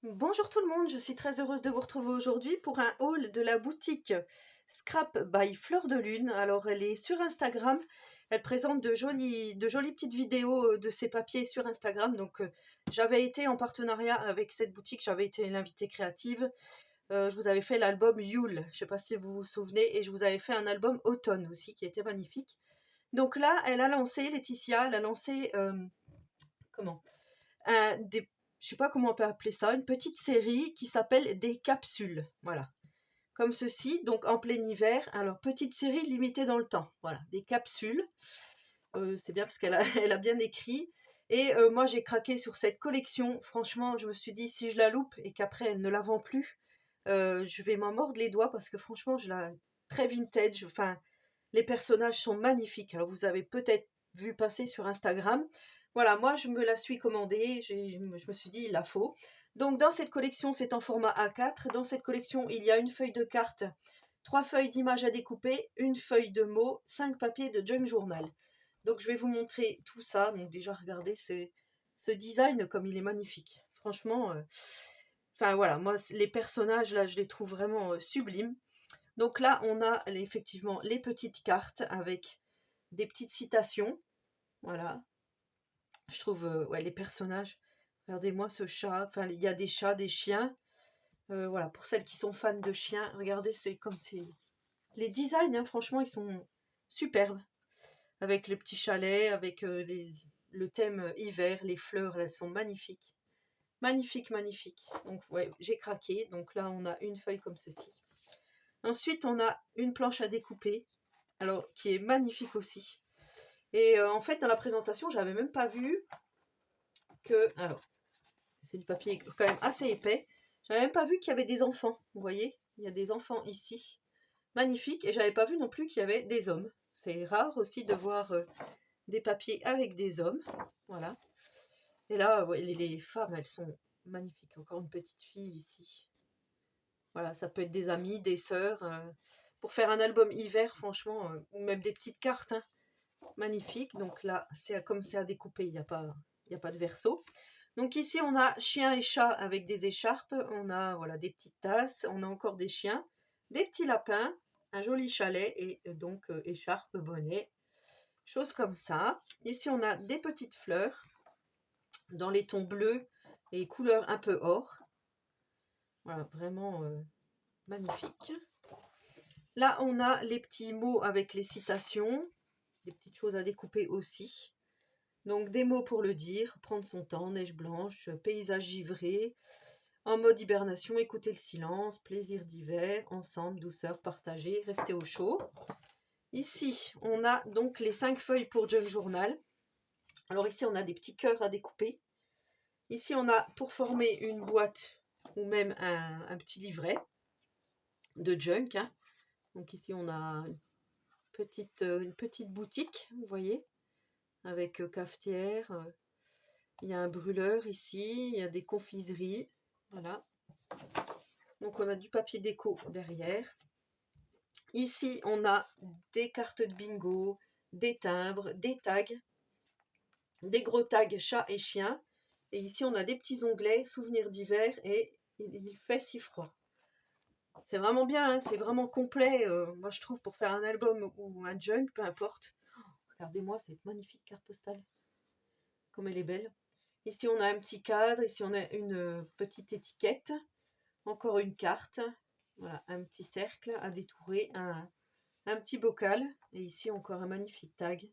Bonjour tout le monde, je suis très heureuse de vous retrouver aujourd'hui pour un haul de la boutique Scrap by Fleur de Lune. Alors elle est sur Instagram, elle présente de jolies petites vidéos de ses papiers sur Instagram. Donc j'avais été en partenariat avec cette boutique, j'avais été l'invitée créative. Je vous avais fait l'album Yule, je ne sais pas si vous vous souvenez, et je vous avais fait un album Automne aussi qui était magnifique. Donc là, elle a lancé, Laetitia, elle a lancé, comment des, je sais pas comment on peut appeler ça, une petite série qui s'appelle des capsules. Voilà. Comme ceci, donc en plein hiver. Alors, petite série limitée dans le temps. Voilà, des capsules. C'est bien parce qu'elle a, elle a bien écrit. Et moi, j'ai craqué sur cette collection. Franchement, je me suis dit, si je la loupe et qu'après, elle ne la vend plus, je vais m'en mordre les doigts parce que franchement, je la très vintage. Enfin, les personnages sont magnifiques. Alors, vous avez peut-être vu passer sur Instagram. Voilà, moi, je me la suis commandée. Je me suis dit, il la faut. Donc, dans cette collection, c'est en format A4. Dans cette collection, il y a une feuille de carte, 3 feuilles d'images à découper, une feuille de mots, 5 papiers de junk journal. Donc, je vais vous montrer tout ça. Donc, déjà, regardez, ce design, comme il est magnifique. Franchement, enfin, voilà, moi, les personnages, là, je les trouve vraiment sublimes. Donc là, on a effectivement les petites cartes avec des petites citations. Voilà, je trouve ouais, les personnages. Regardez-moi ce chat. Enfin, il y a des chats, des chiens. Voilà, pour celles qui sont fans de chiens, regardez, c'est comme c'est. Les designs, hein, franchement, ils sont superbes. Avec les petits chalets, avec le thème hiver, les fleurs, elles sont magnifiques. Magnifique, magnifique. Donc, ouais, j'ai craqué. Donc là, on a une feuille comme ceci. Ensuite, on a une planche à découper, alors qui est magnifique aussi. Et en fait, dans la présentation, j'avais même pas vu que. Alors, c'est du papier quand même assez épais. J'avais même pas vu qu'il y avait des enfants. Vous voyez, il y a des enfants ici. Magnifique. Et j'avais pas vu non plus qu'il y avait des hommes. C'est rare aussi de voir des papiers avec des hommes. Voilà. Et là, ouais, les femmes, elles sont magnifiques. Encore une petite fille ici. Voilà, ça peut être des amis, des sœurs. Pour faire un album hiver, franchement, ou même des petites cartes, hein, magnifique. Donc là, c'est comme c'est à découper, il y a pas de verso. Donc ici, on a chien et chat avec des écharpes. On a voilà des petites tasses. On a encore des chiens, des petits lapins, un joli chalet et donc écharpe, bonnet, choses comme ça. Ici, on a des petites fleurs dans les tons bleus et couleur un peu or. Voilà, vraiment magnifique. Là, on a les petits mots avec les citations, des petites choses à découper aussi. Donc des mots pour le dire, prendre son temps, neige blanche, paysage givré, en mode hibernation, écouter le silence, plaisir d'hiver, ensemble, douceur, partager, rester au chaud. Ici, on a donc les 5 feuilles pour junk journal. Alors ici, on a des petits cœurs à découper. Ici, on a pour former une boîte ou même un petit livret de junk, hein. Donc ici, on a une petite boutique, vous voyez, avec cafetière. Il y a un brûleur ici, il y a des confiseries. Voilà. Donc on a du papier déco derrière. Ici, on a des cartes de bingo, des timbres, des tags, des gros tags chat et chien. Et ici, on a des petits onglets, souvenirs d'hiver et il fait si froid. C'est vraiment bien, hein, c'est vraiment complet. Moi, je trouve pour faire un album ou un junk, peu importe. Oh, regardez-moi cette magnifique carte postale, comme elle est belle. Ici, on a un petit cadre, ici, on a une petite étiquette, encore une carte, voilà, un petit cercle à détourer, un petit bocal, et ici, encore un magnifique tag.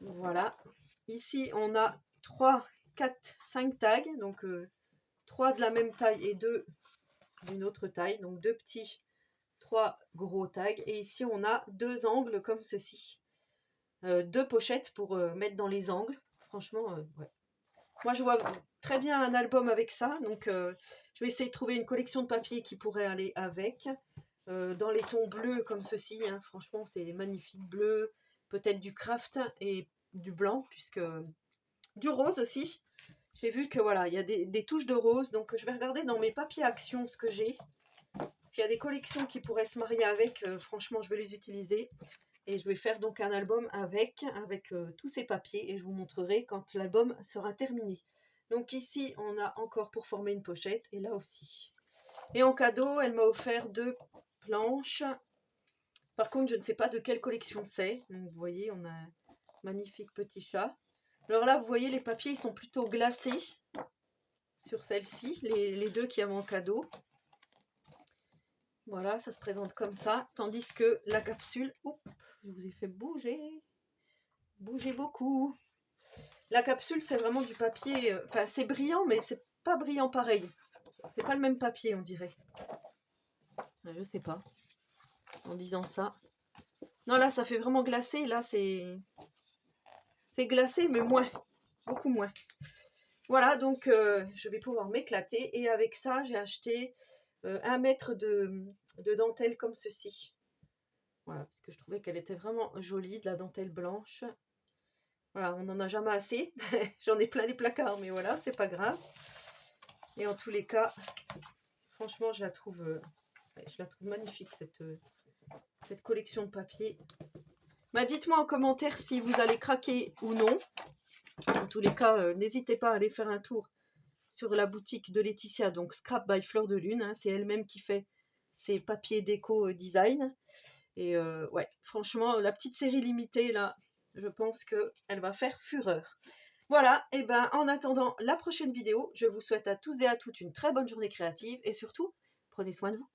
Voilà. Ici, on a 3, 4, 5 tags, donc 3 de la même taille et 2 d'une autre taille, donc 2 petits, 3 gros tags. Et ici, on a 2 angles comme ceci. 2 pochettes pour mettre dans les angles. Franchement, ouais. Moi, je vois très bien un album avec ça. Donc, je vais essayer de trouver une collection de papiers qui pourrait aller avec. Dans les tons bleus comme ceci, hein, franchement, c'est magnifique. Bleu, peut-être du craft et du blanc, puisque du rose aussi. J'ai vu que voilà, il y a des touches de rose. Donc, je vais regarder dans mes papiers action ce que j'ai. S'il y a des collections qui pourraient se marier avec, franchement, je vais les utiliser. Et je vais faire donc un album avec tous ces papiers et je vous montrerai quand l'album sera terminé. Donc ici, on a encore pour former une pochette, et là aussi. Et en cadeau, elle m'a offert 2 planches. Par contre, je ne sais pas de quelle collection c'est. Donc vous voyez, on a un magnifique petit chat. Alors là, vous voyez, les papiers, ils sont plutôt glacés sur celle-ci, les 2 qui ont en cadeau. Voilà, ça se présente comme ça. Tandis que la capsule, oups, je vous ai fait bouger beaucoup. La capsule, c'est vraiment du papier, enfin c'est brillant, mais c'est pas brillant pareil. C'est pas le même papier, on dirait. Je sais pas, en disant ça. Non, là, ça fait vraiment glacé. Là, c'est glacé, mais moins, beaucoup moins. Voilà, donc je vais pouvoir m'éclater. Et avec ça, j'ai acheté 1 mètre de dentelle comme ceci. Voilà, parce que je trouvais qu'elle était vraiment jolie, de la dentelle blanche. Voilà, on n'en a jamais assez. J'en ai plein les placards, mais voilà, c'est pas grave. Et en tous les cas, franchement, je la trouve magnifique, cette collection de papier. Bah, dites-moi en commentaire si vous allez craquer ou non. En tous les cas, n'hésitez pas à aller faire un tour sur la boutique de Laetitia, donc Scrap by Fleur de Lune. Hein, c'est elle-même qui fait ses papiers déco design. Et ouais, franchement, la petite série limitée, là, je pense qu'elle va faire fureur. Voilà, et ben en attendant la prochaine vidéo, je vous souhaite à tous et à toutes une très bonne journée créative et surtout, prenez soin de vous.